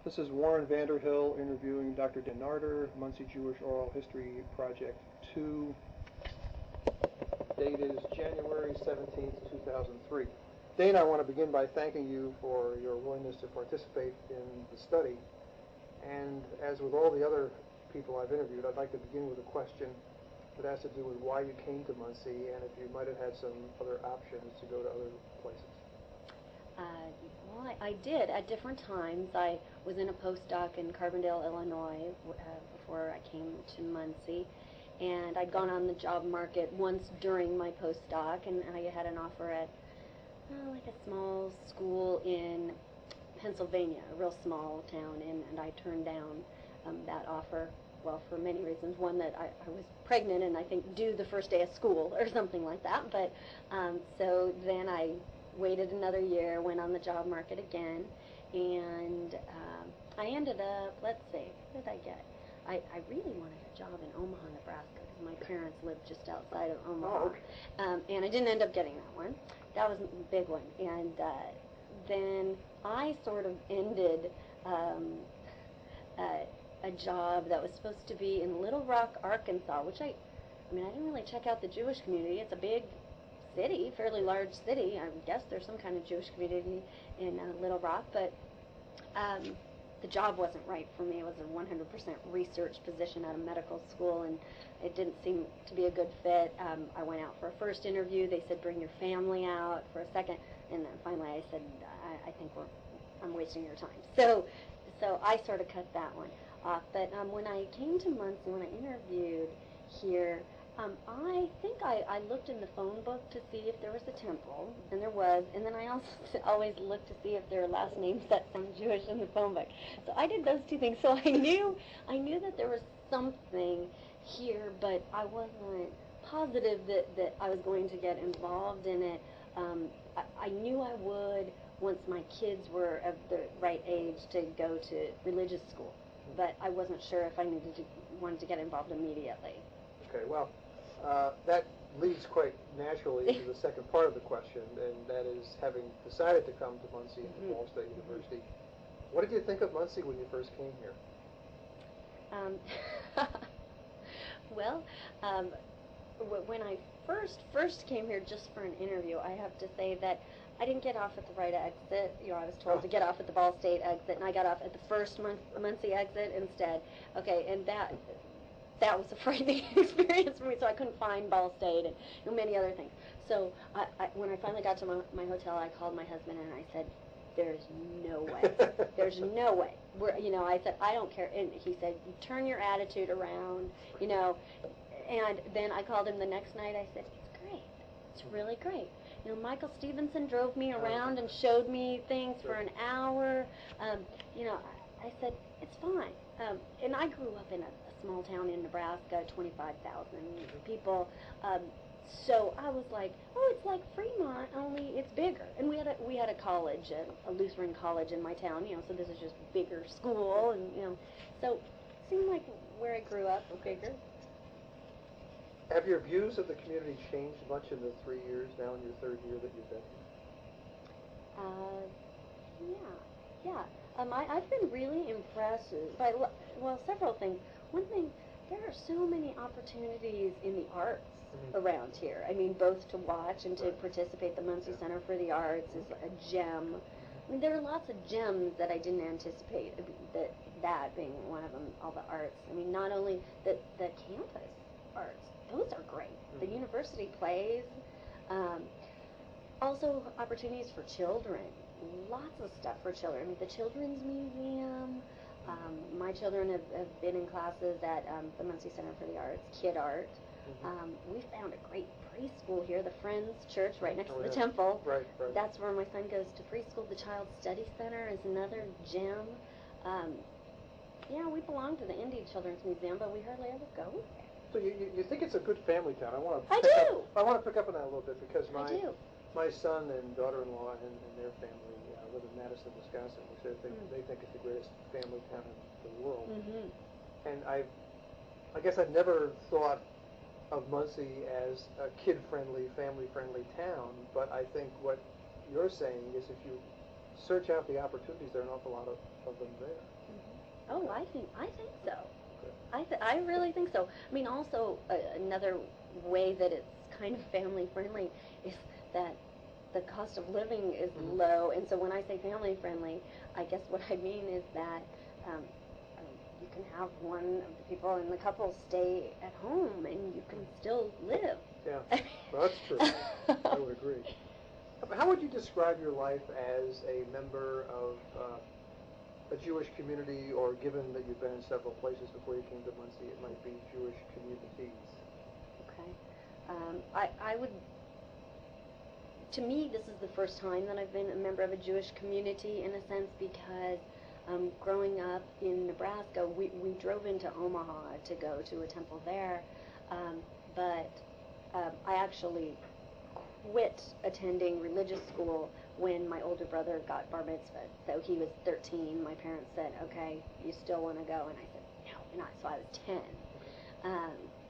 This is Warren Vanderhill interviewing Dr. Narter, Muncie Jewish Oral History Project 2. Date is January 17th, 2003. Dane, I want to begin by thanking you for your willingness to participate in the study. And as with all the other people I've interviewed, I'd like to begin with a question that has to do with why you came to Muncie and if you might have had some other options to go to other places. Well, I did at different times. I was in a postdoc in Carbondale, Illinois, before I came to Muncie, and I'd gone on the job market once during my postdoc, and I had an offer at like a small school in Pennsylvania, a real small town, and I turned down that offer. Well, for many reasons. One, that I was pregnant and I think due the first day of school or something like that. But so then I waited another year, went on the job market again, and I ended up, let's see, what did I get? I really wanted a job in Omaha, Nebraska, because my parents lived just outside of Omaha. Oh, okay. And I didn't end up getting that one. That was a big one. And then I sort of ended a job that was supposed to be in Little Rock, Arkansas, which I didn't really check out the Jewish community. It's a big city, fairly large city. I guess there's some kind of Jewish community in Little Rock, but the job wasn't right for me. It was a 100% research position at a medical school, and it didn't seem to be a good fit. I went out for a first interview. They said, bring your family out for a second, and then finally I said, I think I'm wasting your time. So I sort of cut that one off. But when I came to Muncie, when I interviewed here, I think I looked in the phone book to see if there was a temple, and there was, and then I also always looked to see if there were last names that sound Jewish in the phone book. So I did those two things. So I knew that there was something here, but I wasn't positive that I was going to get involved in it. I knew I would once my kids were of the right age to go to religious school, but I wasn't sure if I wanted to get involved immediately. Okay, well, that leads quite naturally to the second part of the question, and that is, having decided to come to Muncie and to Ball State University, what did you think of Muncie when you first came here? Well, when I first came here just for an interview, I have to say that I didn't get off at the right exit. I was told to get off at the Ball State exit, and I got off at the first Muncie exit instead. Okay, and that was a frightening experience for me, so I couldn't find Ball State and many other things. So when I finally got to my hotel, I called my husband and I said, there's no way. There's no way. I said, I don't care. And he said, you turn your attitude around, And then I called him the next night. I said, it's great. It's really great. Michael Stevenson drove me around and showed me things for an hour. I said, it's fine. And I grew up in a small town in Nebraska, 25,000 people. So I was like, oh, it's like Fremont, only it's bigger. And we had a college, a Lutheran college in my town, so this is just bigger school, and so it seemed like where I grew up was bigger. Have your views of the community changed much in the 3 years, now in your third year that you've been here? Yeah. I've been really impressed by, several things. One thing, there are so many opportunities in the arts around here. Both to watch and to participate. The Muncie Center for the Arts is a gem. There are lots of gems that I didn't anticipate, that being one of them, all the arts. Not only the campus arts, those are great. The university plays. Also, opportunities for children. Lots of stuff for children. The Children's Museum. My children have been in classes at the Muncie Center for the Arts, Kid Art. We found a great preschool here, the Friends Church, right next to the temple. Right. That's where my son goes to preschool. The Child Study Center is another gem. We belong to the Indy Children's Museum, but we hardly ever go there. So you think it's a good family town? I want I do. I want to pick up on that a little bit because I do. My son and daughter-in-law and their family live in Madison, Wisconsin, which they think is the greatest family town in the world. And I guess I've never thought of Muncie as a kid-friendly, family-friendly town, but I think what you're saying is if you search out the opportunities, there are an awful lot of them there. Oh, I think so. Okay. I really think so. I mean, also another way that it's kind of family friendly is that the cost of living is low, and so when I say family friendly, I guess what I mean is that you can have one of the people in the couple stay at home, and you can still live. Yeah, well, that's true. I would agree. How would you describe your life as a member of a Jewish community, or given that you've been in several places before you came to Muncie, it might be Jewish communities? Okay. I would, to me, this is the first time that I've been a member of a Jewish community in a sense because growing up in Nebraska, we drove into Omaha to go to a temple there, but I actually quit attending religious school when my older brother got bar mitzvah. So he was 13. My parents said, okay, you still want to go? And I said, no, not. So I was 10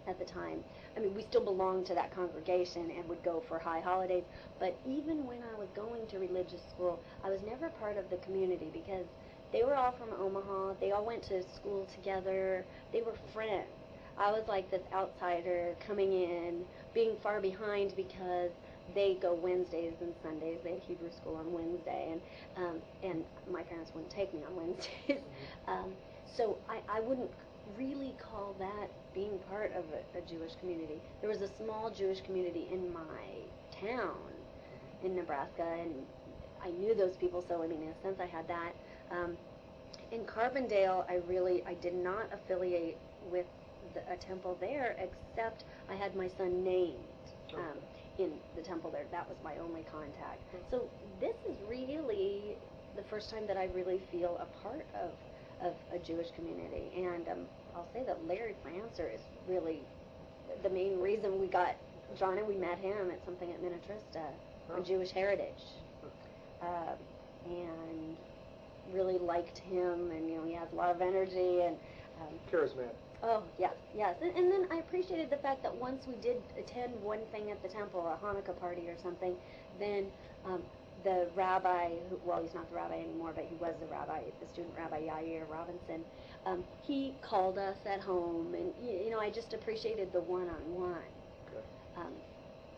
at the time. I mean, we still belonged to that congregation and would go for high holidays. But even when I was going to religious school, I was never part of the community because they were all from Omaha. They all went to school together. They were friends. I was like this outsider coming in, being far behind because they go Wednesdays and Sundays. They had Hebrew school on Wednesday, and my parents wouldn't take me on Wednesdays. So I wouldn't really call that being part of a Jewish community. There was a small Jewish community in my town in Nebraska, and I knew those people, so I mean, in a sense, I had that. In Carbondale, I did not affiliate with a temple there, except I had my son named in the temple there. That was my only contact. So this is really the first time that I really feel a part of a Jewish community. And I'll say that Larry Francer is really the main reason we got John, and we met him at something at Minnetrista on Jewish heritage. And really liked him, and he has a lot of energy and charismatic. Oh, yes. And then I appreciated the fact that once we did attend one thing at the temple, a Hanukkah party or something, then the rabbi, well, he's not the rabbi anymore, but he was the rabbi, the student rabbi, Yair Robinson, he called us at home, and, I just appreciated the one-on-one. Okay.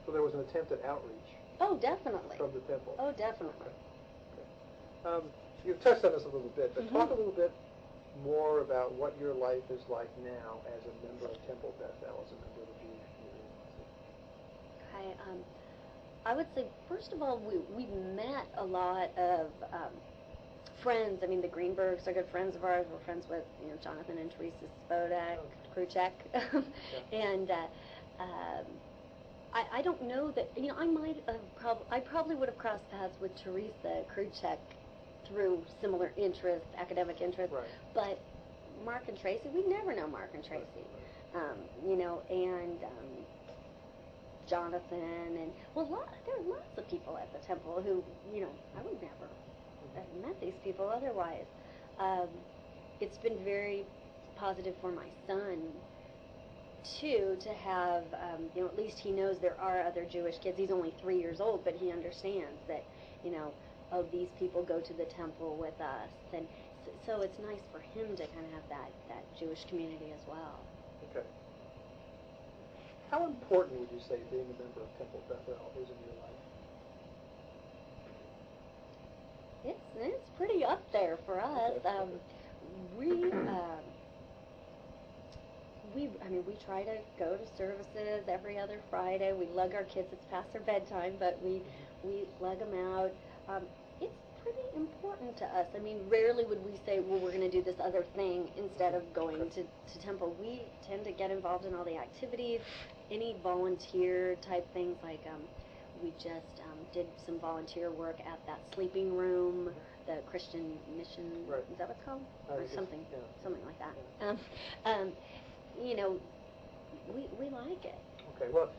So there was an attempt at outreach. Oh, definitely. From the temple. Oh, definitely. Okay. You've touched on this a little bit, but talk a little bit more about what your life is like now as a member of Temple Bethel, as a member of the Jewish community. Okay, I would say, first of all, we've met a lot of friends. I mean, the Greenbergs are good friends of ours. We're friends with, Jonathan and Teresa Spodak, Kruchek. And I don't know that, I probably would have crossed paths with Teresa Kruchek through similar interests, academic interests, right. But Mark and Tracy, we never know Mark and Tracy, and Jonathan, and there are lots of people at the temple who, I would never have met these people otherwise. It's been very positive for my son, too, to have, at least he knows there are other Jewish kids. He's only 3 years old, but he understands that, these people go to the temple with us, and so it's nice for him to kind of have that Jewish community as well. Okay. How important would you say being a member of Temple Bethel is in your life? It's pretty up there for us. Okay. We try to go to services every other Friday. We lug our kids. It's past their bedtime, but we lug them out. It's pretty important to us. I mean, rarely would we say, well, we're going to do this other thing instead of going to temple. We tend to get involved in all the activities, any volunteer type things, like we just did some volunteer work at that sleeping room, the Christian mission, right. Is that what it's called? Or something like that. Yeah. We like it. Okay, well,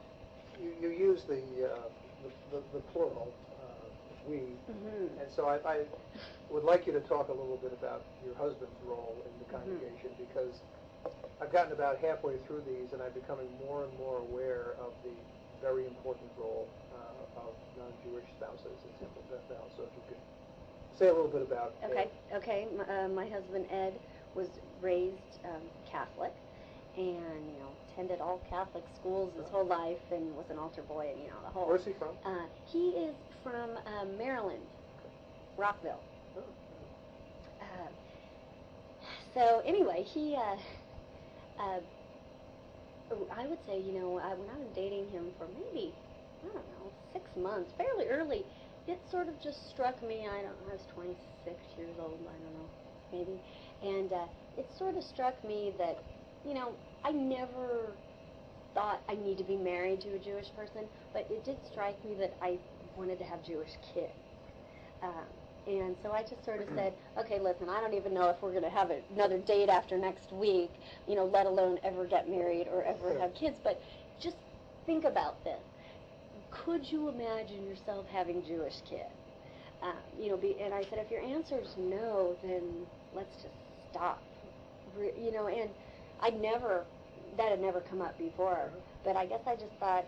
you use the plural, we, and so I would like you to talk a little bit about your husband's role in the congregation, because I've gotten about halfway through these, and I'm becoming more and more aware of the very important role of non-Jewish spouses in Temple Bethel. So if you could Say a little bit about Okay, Ed. okay. My husband Ed was raised Catholic, and attended all Catholic schools his whole life, and was an altar boy, and the whole. Where's he from? He is from Maryland, Rockville. Oh. So anyway, he. I would say, when I was dating him for maybe, I don't know, 6 months, fairly early, it sort of just struck me. I was 26 years old. I don't know, maybe, and it sort of struck me that, I never thought I need to be married to a Jewish person, but it did strike me that I wanted to have Jewish kids. And so I just sort of said, okay, listen, I don't even know if we're going to have another date after next week, let alone ever get married or ever have kids. But just think about this. Could you imagine yourself having Jewish kids? And I said, if your answer is no, then let's just stop. And that had never come up before. But I guess I just thought,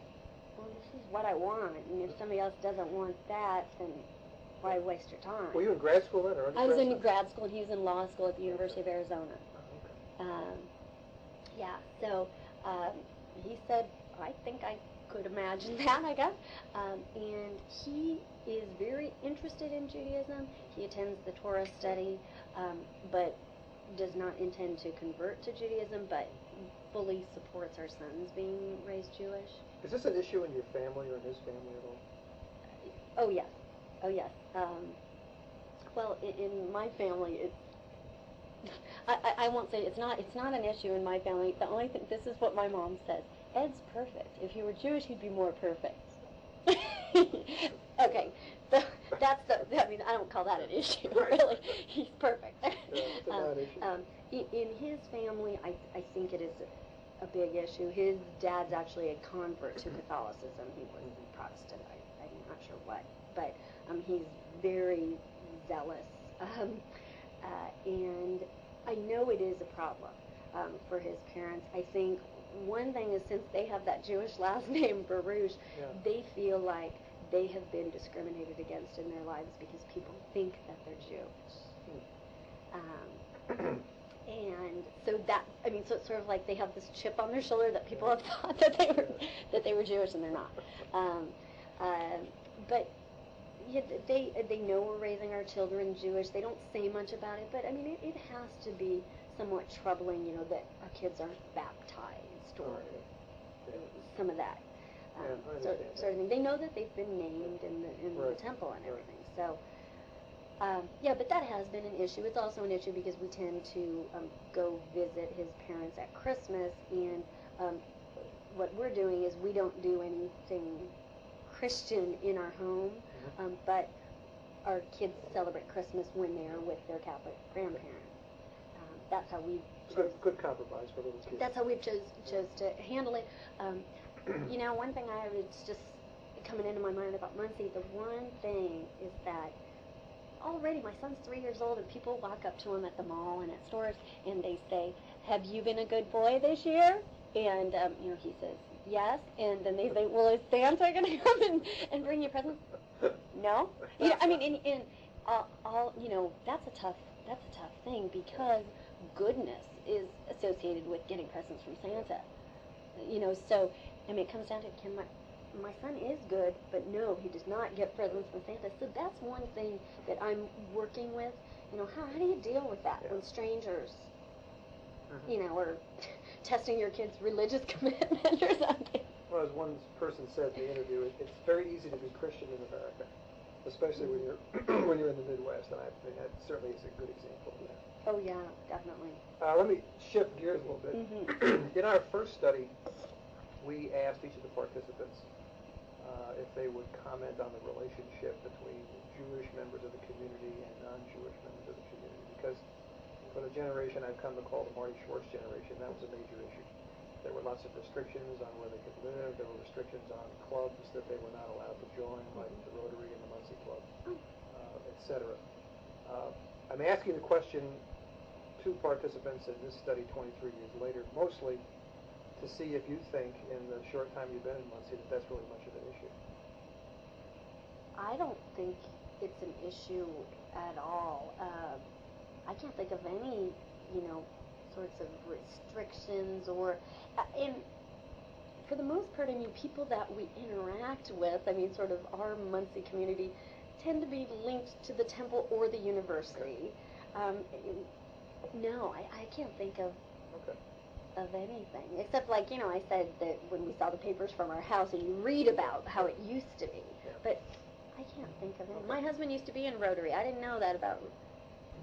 well, this is what I want. And if somebody else doesn't want that, then why waste your time? Were you in grad school then, or I was in grad school, and he was in law school at the University of Arizona. Oh, okay. Yeah, so he said, I think I could imagine that, I guess. And he is very interested in Judaism. He attends the Torah study, but does not intend to convert to Judaism, but fully supports our sons being raised Jewish. Is this an issue in your family or in his family at all? Oh, yes. Oh, yes. Well, in my family, I won't say it's not an issue in my family. The only thing, this is what my mom says: Ed's perfect. If he were Jewish, he'd be more perfect. Okay, so that's I don't call that an issue, really. He's perfect. It's a non-issue. In his family, I think it is a big issue. His dad's actually a convert to Catholicism. He was Protestant. I'm not sure what, but he's very zealous, and I know it is a problem for his parents. I think one thing is, since they have that Jewish last name, Baruch, they feel like they have been discriminated against in their lives because people think that they're Jewish. And so so it's sort of like they have this chip on their shoulder that people have thought that they were Jewish, and they're not. But yeah, they know we're raising our children Jewish. They don't say much about it, but I mean, it has to be somewhat troubling, that our kids aren't baptized or some of that sort of thing. They know that they've been named in the temple and everything. So, but that has been an issue. It's also an issue because we tend to go visit his parents at Christmas, and what we're doing is we don't do anything Christian in our home, but our kids celebrate Christmas when they are with their Catholic grandparents. That's how we chose. Good compromise for little kids. That's how we chose to handle it. One thing it's just coming into my mind about Muncie. The one thing is that already my son's 3 years old, and people walk up to him at the mall and at stores, and they say, "Have you been a good boy this year?" And he says, "Yes." And then they say, "Well, is Santa going to come and bring you presents?" No. I mean, that's a tough thing, because goodness is associated with getting presents from Santa. So it comes down to, my son is good, but no, he does not get presents from Santa. So that's one thing that I'm working with. How do you deal with that when strangers, are testing your kid's religious commitment or something? Well, as one person said in the interview, it's very easy to be Christian in America, especially when you're in the Midwest, and I think that certainly is a good example of that. Oh yeah, definitely. Let me shift gears a little bit. In our first study, we asked each of the participants if they would comment on the relationship between Jewish members of the community and non-Jewish members of the community, because for the generation I've come to call the Marty Schwartz generation, that was a major issue. There were lots of restrictions on where they could live. There were restrictions on clubs that they were not allowed to join, like the Rotary and the Muncie Club, etc. I'm asking the question to participants in this study 23 years later, mostly to see if you think, in the short time you've been in Muncie, that that's really much of an issue. I don't think it's an issue at all. I can't think of any, sorts of restrictions or, and for the most part, I mean, people that we interact with, I mean, sort of our Muncie community, tend to be linked to the temple or the university. No, I can't think of anything, except like, I said that when we saw the papers from our house and you read about how it used to be, but I can't think of any. My husband used to be in Rotary. I didn't know that about.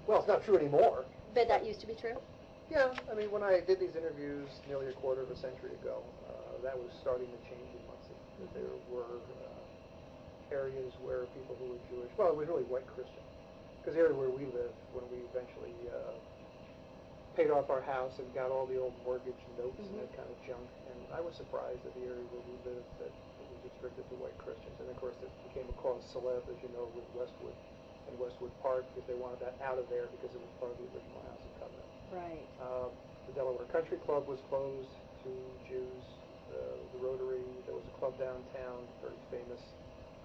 Well, it's not true anymore. But that used to be true? Yeah, I mean, when I did these interviews nearly a quarter of a century ago, that was starting to change in Muncie. That there were areas where people who were Jewish, well, it was really white Christian, because the area where we lived, when we eventually paid off our house and got all the old mortgage notes and that kind of junk, and I was surprised at the area where we lived that it was restricted to white Christians. And of course, it became a cause célèbre, as you know, with Westwood and Westwood Park, because they wanted that out of there because it was part of the original House of Covenant. Right. The Delaware Country Club was closed to Jews. The Rotary, there was a club downtown, very famous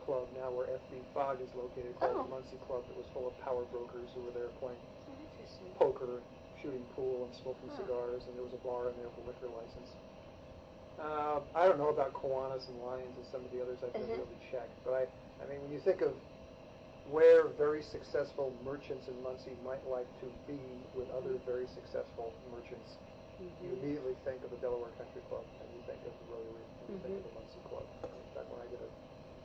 club now where F.B. Fogg is located, called the Muncie Club, that was full of power brokers who were there playing poker, shooting pool, and smoking cigars, and there was a bar in there with a liquor license. I don't know about Kiwanis and Lyons and some of the others. I've never really checked, but I mean, when you think of where very successful merchants in Muncie might like to be with other very successful merchants, you immediately think of the Delaware Country Club, and you think of the Rotary, and you think of the Muncie Club. In fact, when I did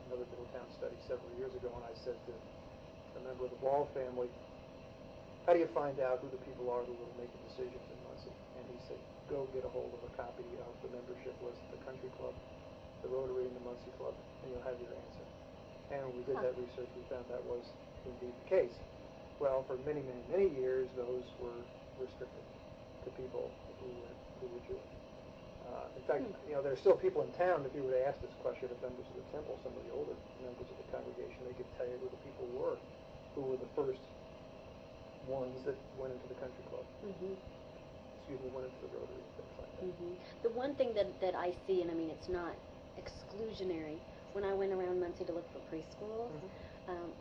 another Middletown study several years ago, and I said to a member of the Ball family, how do you find out who the people are who will make the decisions in Muncie? And he said, go get a hold of a copy of the membership list of the Country Club, the Rotary, and the Muncie Club, and you'll have your answer. And when we did that research, we found that was indeed the case. Well, for many, many, many years, those were restricted to people who were Jewish. In fact, there are still people in town, if you were to ask this question of members of the temple, some of the older members of the congregation, they could tell you who the people were who were the first ones that went into the country club. Went into the Rotary and things like that. The one thing that I see, and I mean, it's not exclusionary, when I went around Muncie to look for preschools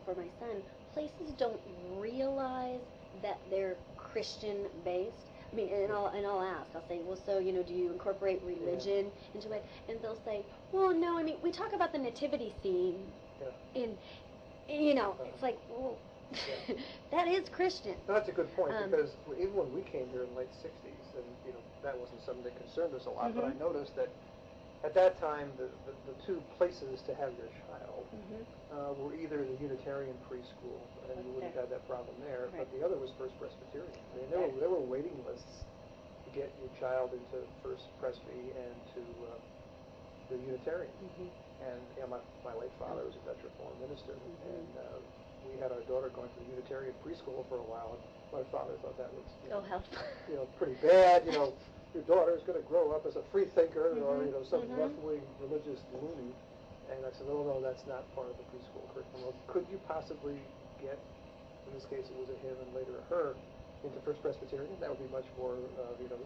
for my son, places don't realize that they're Christian-based. I mean, and I'll ask, I'll say, well, so, do you incorporate religion into it? And they'll say, well, no, I mean, we talk about the nativity scene, and, it's like, well, that is Christian. No, that's a good point, because even when we came here in the late 60s, and, that wasn't something that concerned us a lot, but I noticed that at that time, the two places to have your child were either the Unitarian preschool, and you wouldn't have that problem there, but the other was First Presbyterian. I mean, there were waiting lists to get your child into First Presby and to the Unitarian. And my late father was a Dutch Reformed minister, and we had our daughter going to the Unitarian preschool for a while, and my father thought that was pretty bad. Your daughter is going to grow up as a free thinker or some left-wing religious loony. And I said, no, that's not part of the preschool curriculum. Well, could you possibly get, in this case it was a him and later a her, into First Presbyterian? That would be much more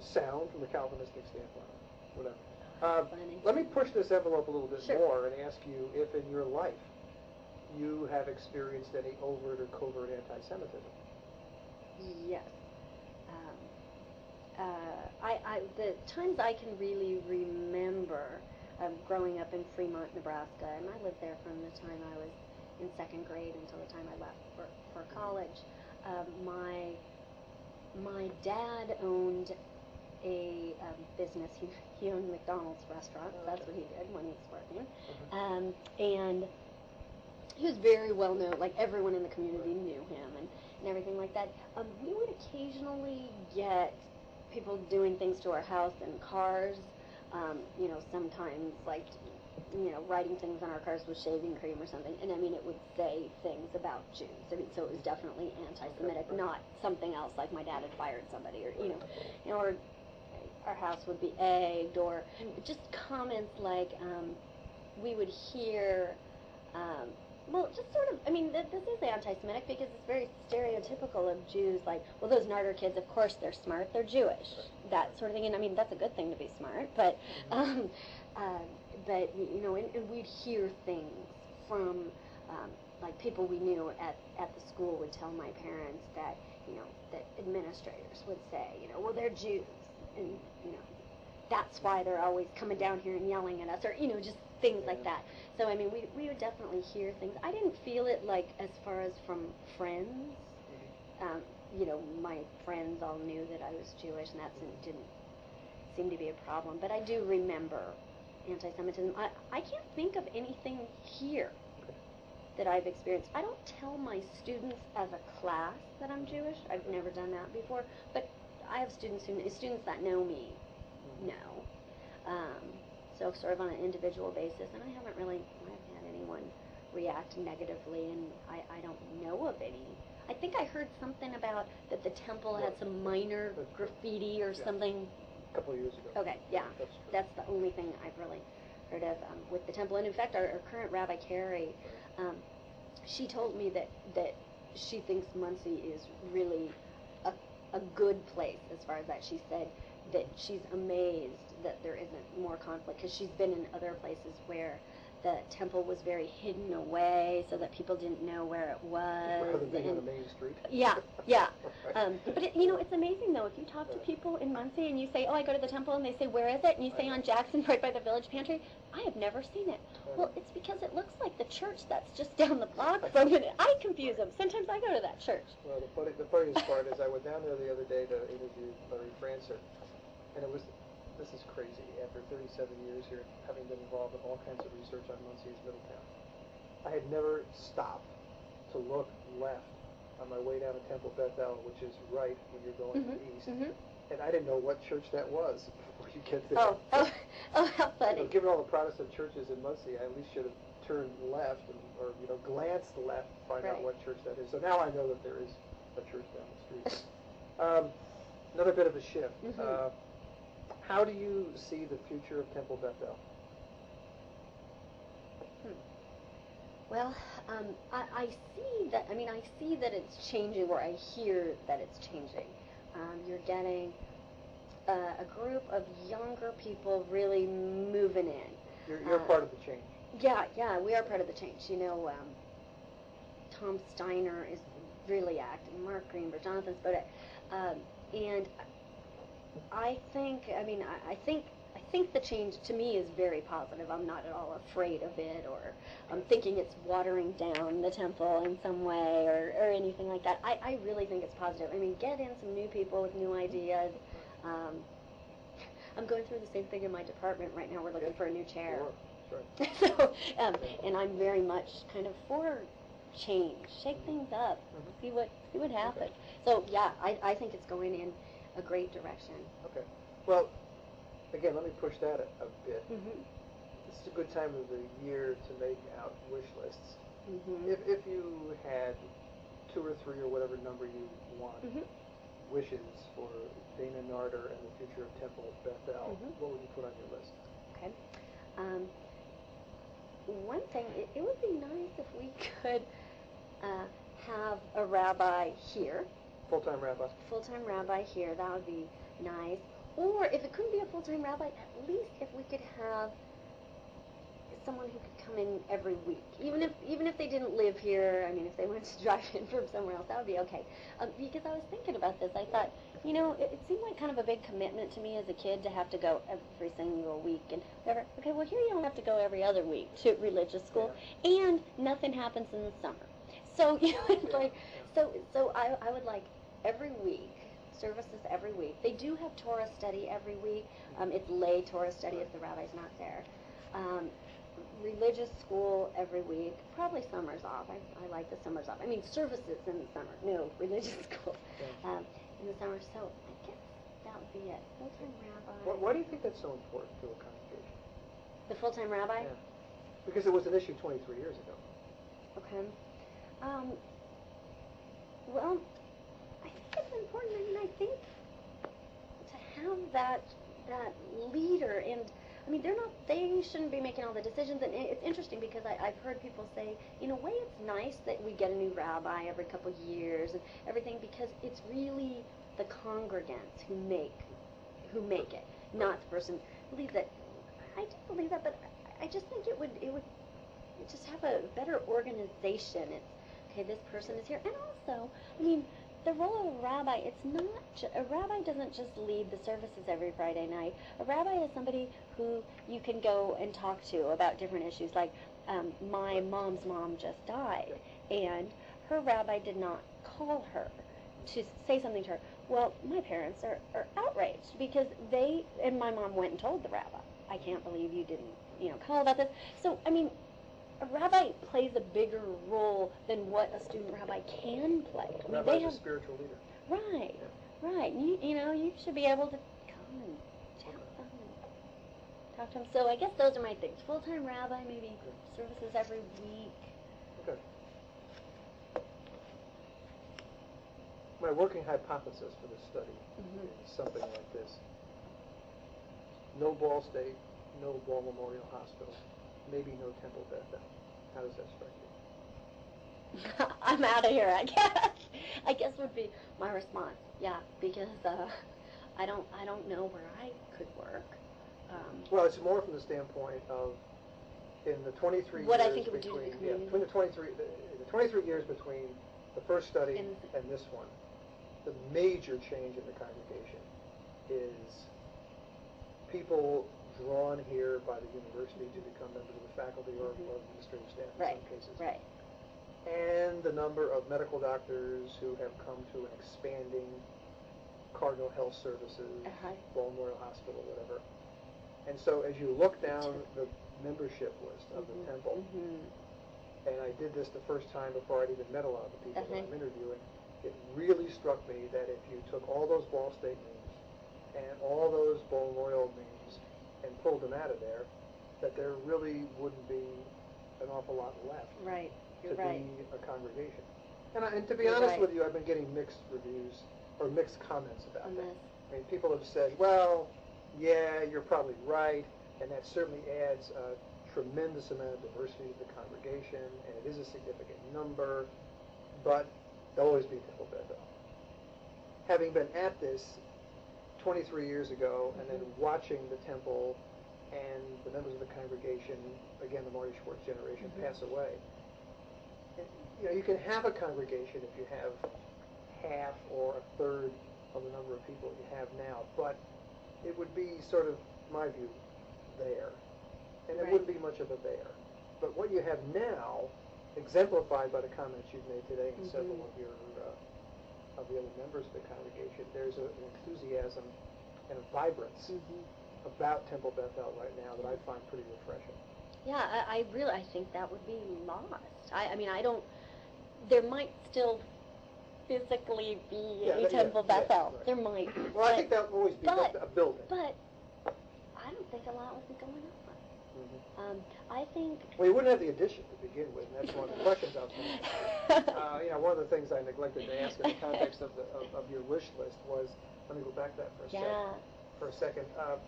sound from a Calvinistic standpoint. Whatever. Let me push this envelope a little bit more and ask you if in your life you have experienced any overt or covert anti-Semitism. Yes. The times I can really remember growing up in Fremont, Nebraska, and I lived there from the time I was in second grade until the time I left for college. My dad owned a business. He owned McDonald's restaurants. That's what he did when he was working. And he was very well known. Like, everyone in the community knew him and everything like that. We would occasionally get people doing things to our house and cars. Sometimes, like, writing things on our cars with shaving cream or something. And, I mean, it would say things about Jews. I mean, so it was definitely anti-Semitic, not something else like my dad had fired somebody or, or our house would be egged, or just comments like we would hear, just sort of, I mean, this is anti-Semitic because it's very stereotypical of Jews, like, well, those Narter kids, of course they're smart, they're Jewish, that sort of thing. And I mean, that's a good thing to be smart, but and we'd hear things from like people we knew at the school would tell my parents that, that administrators would say, well, they're Jews, and, that's why they're always coming down here and yelling at us, or, just things like that. So, I mean, we would definitely hear things. I didn't feel it, like, as far as from friends. My friends all knew that I was Jewish, and that didn't seem to be a problem. But I do remember anti-Semitism. I can't think of anything here that I've experienced. I don't tell my students as a class that I'm Jewish. I've never done that before. But I have students that know me know. So sort of on an individual basis, and I haven't had anyone react negatively, and I don't know of any. I think I heard something about that the temple had some minor graffiti or something. A couple of years ago. Okay, yeah. That's the only thing I've really heard of with the temple. And in fact, our current Rabbi Carrie, she told me that she thinks Muncie is really a good place as far as that. She said that she's amazed that there isn't more conflict, because she's been in other places where the temple was very hidden away so that people didn't know where it was. Rather than being on the main street. Yeah. But it's amazing though, if you talk to people in Muncie and you say, oh, I go to the temple, and they say, where is it? And you say on Jackson, right by the village pantry, I have never seen it. Well, it's because it looks like the church that's just down the block from it. I confuse them. Sometimes I go to that church. Well, the funniest part is I went down there the other day to interview Larry Francer, and this is crazy. After 37 years here, having been involved in all kinds of research on Muncie's Middletown, I had never stopped to look left on my way down to Temple Bethel, which is right when you're going east. And I didn't know what church that was before you get there. Oh, how funny. Given all the Protestant churches in Muncie, I at least should have turned left or glanced left to find out what church that is. So now I know that there is a church down the street. Another bit of a shift. How do you see the future of Temple Bethel? Well, I see that. I mean, I see that it's changing, or I hear that it's changing. You're getting a group of younger people really moving in. You're part of the change. Yeah, we are part of the change. Tom Steiner is really active, Mark Greenberg, Jonathan Spodak, and I think the change to me is very positive. I'm not at all afraid of it, or I'm thinking it's watering down the temple in some way, or anything like that. I really think it's positive. I mean, get in some new people with new ideas. I'm going through the same thing in my department right now. We're looking for a new chair. Right. So, and I'm very much kind of for change, shake things up, see what happens. Okay. So yeah, I think it's going in a great direction. Okay. Well, again, let me push that a bit. This is a good time of the year to make out wish lists. If you had 2 or 3 or whatever number you want wishes for Dana Narter and the future of Temple Bethel, what would you put on your list? Okay. One thing, it would be nice if we could have a rabbi here. Full-time rabbi. Full-time rabbi here, that would be nice. Or if it couldn't be a full-time rabbi, at least if we could have someone who could come in every week. Even if they didn't live here, I mean, if they wanted to drive in from somewhere else, that would be okay. Because I was thinking about this, I thought, it seemed like kind of a big commitment to me as a kid to have to go every single week and whatever. Okay, well, here you don't have to go every other week to religious school, and nothing happens in the summer. So, it's like, so I would like every week, services every week. They do have Torah study every week. It's lay Torah study if the rabbi's not there. Religious school every week. Probably summers off. I like the summers off. I mean, services in the summer. No, religious school in the summer. So I guess that would be it. Full-time rabbi. Why do you think that's so important to a congregation? The full-time rabbi? Yeah. Because it was an issue 23 years ago. Okay. Well, I think it's important. I mean, I think to have that leader, and I mean, they shouldn't be making all the decisions. And it's interesting because I've heard people say, in a way, it's nice that we get a new rabbi every couple of years and everything, because it's really the congregants who make it, not the person who believes it. I do believe that, but I just think it would just have a better organization. It's, okay, this person is here. And also, I mean, the role of a rabbi, it's not, a rabbi doesn't just lead the services every Friday night. A rabbi is somebody who you can go and talk to about different issues. Like, my mom's mom just died, and her rabbi did not call her to say something to her. Well, my parents are outraged because and my mom went and told the rabbi, I can't believe you didn't, call about this. So, I mean, a rabbi plays a bigger role than what a student rabbi can play. I mean, Rabbi's a spiritual leader. Right, yeah. right. You should be able to come and chat with them and talk to them. So I guess those are my things. Full-time rabbi, maybe services every week. Okay. My working hypothesis for this study is something like this. No Ball State, no Ball Memorial Hospital, maybe no Temple Bethel. How does that strike you? I'm out of here, I guess. I guess would be my response. Yeah, because I don't know where I could work. Well, it's more from the standpoint of in the 23 what years I think it would do to the community. between the 23 years between the first study and this one, the major change in the congregation is people drawn here by the university to become members of the faculty or administrative staff in some cases. Right. And the number of medical doctors who have come to an expanding Cardinal Health Services, Ball Memorial Hospital, whatever. And so as you look down the membership list of the temple, and I did this the first time before I'd even met a lot of the people that I'm interviewing, it really struck me that if you took all those Ball State names and all those Ball Memorial names and pulled them out of there, that there really wouldn't be an awful lot left to be a congregation. And to be honest with you, I've been getting mixed reviews or mixed comments about that. I mean, people have said, well, yeah, you're probably right, and that certainly adds a tremendous amount of diversity to the congregation, and it is a significant number, but there'll always be Temple Bethel. Having been at this 23 years ago, and then watching the temple and the members of the congregation, again, the Marty Schwartz generation, pass away, and, you can have a congregation if you have half or a third of the number of people you have now, but it would be sort of, my view, there. And it wouldn't be much of a there. But what you have now, exemplified by the comments you've made today and several of the other members of the congregation, there's an enthusiasm and a vibrance about Temple Bethel right now that I find pretty refreshing. Yeah, I think that would be lost. I mean, there might still physically be a Temple Bethel. There might. Well, I think that will always be a building. But I don't think a lot would be going on. I think... Well, you wouldn't have the addition to begin with, and that's one of the questions I was going to ask. One of the things I neglected to ask in the context of your wish list was, let me go back to that for a second.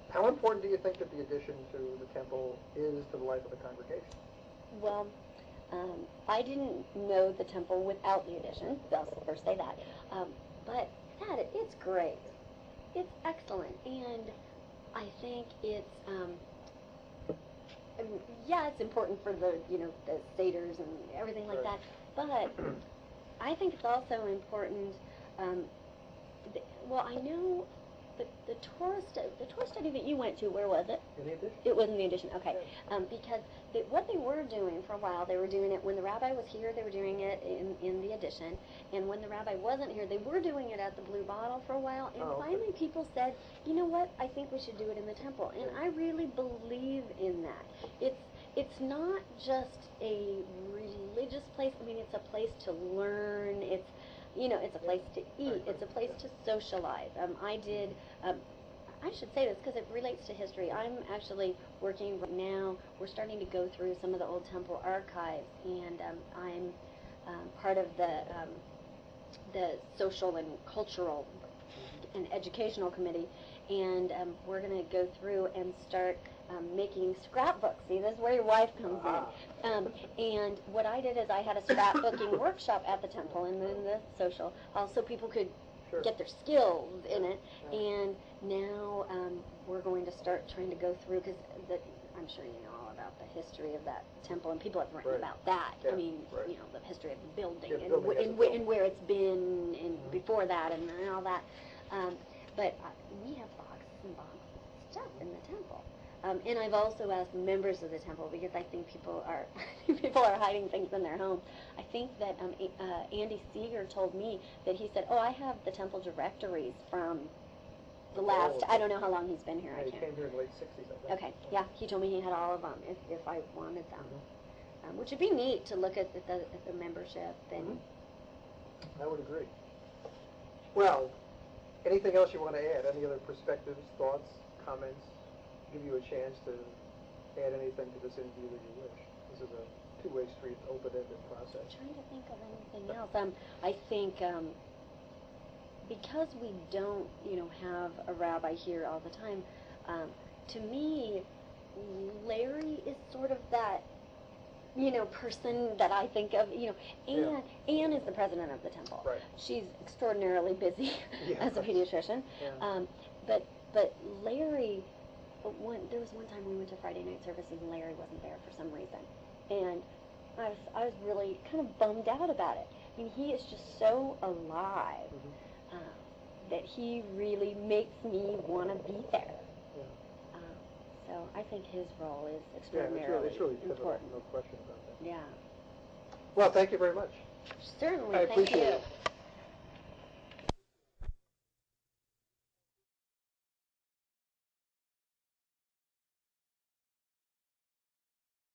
How important do you think that the addition to the temple is to the life of the congregation? Well, I didn't know the temple without the addition. I'll first say that. But it's great. It's excellent, and I think it's it's important for the the satyrs and everything like that. But I think it's also important. I know the tour study that you went to, where was it? In the addition. It was in the addition. Okay, because what they were doing for a while, they were doing it when the rabbi was here. They were doing it in the addition, and when the rabbi wasn't here, they were doing it at the Blue Bottle for a while. And finally, people said, you know what? I think we should do it in the temple. And I really believe in that. It's not just a religious place. I mean, it's a place to learn. It's a place to eat. It's a place to socialize. I should say this because it relates to history. I'm actually working right now. We're starting to go through some of the old temple archives, and I'm part of the social and cultural and educational committee, and we're going to go through and start making scrapbooks. See, this is where your wife comes in. And what I did is I had a scrapbooking workshop at the temple and then the social, so people could get their skills in it. And now we're going to start trying to go through, because I'm sure you know all about about the history of that temple, and people have written Right. about that. Yeah, I mean, right. you know, the history of the building, Yeah, the and, building as a and, building. and where it's been and Mhm. before that and all that. But we have boxes and boxes of stuff in the temple. And I've also asked members of the temple, because I think people are hiding things in their homes. I think that Andy Seeger told me that he said, "Oh, I have the temple directories from the last. I don't know how long he's been here. Yeah, I he can't." came here in the late 60s, I think. Okay, yeah, he told me he had all of them if I wanted them, Mhm. which would be neat to look at the membership and. Mhm. I would agree. Well, anything else you want to add? Any other perspectives, thoughts, comments? Give you a chance to add anything to this interview that you wish. This is a two-way street, open-ended process. I'm trying to think of anything else. I think because we don't, have a rabbi here all the time. To me, Larry is sort of that, person that I think of. Anne is the president of the temple. Right. She's extraordinarily busy Yeah. as a pediatrician. Yeah. But Larry. There was one time we went to Friday night services and Larry wasn't there for some reason, and I was really kind of bummed out about it. I mean, he is just so alive that he really makes me want to be there. Yeah. So I think his role is Yeah, extraordinarily it's really pivotal, important. no question about that. Yeah. Well, thank you very much. Certainly. I Thank appreciate you. it.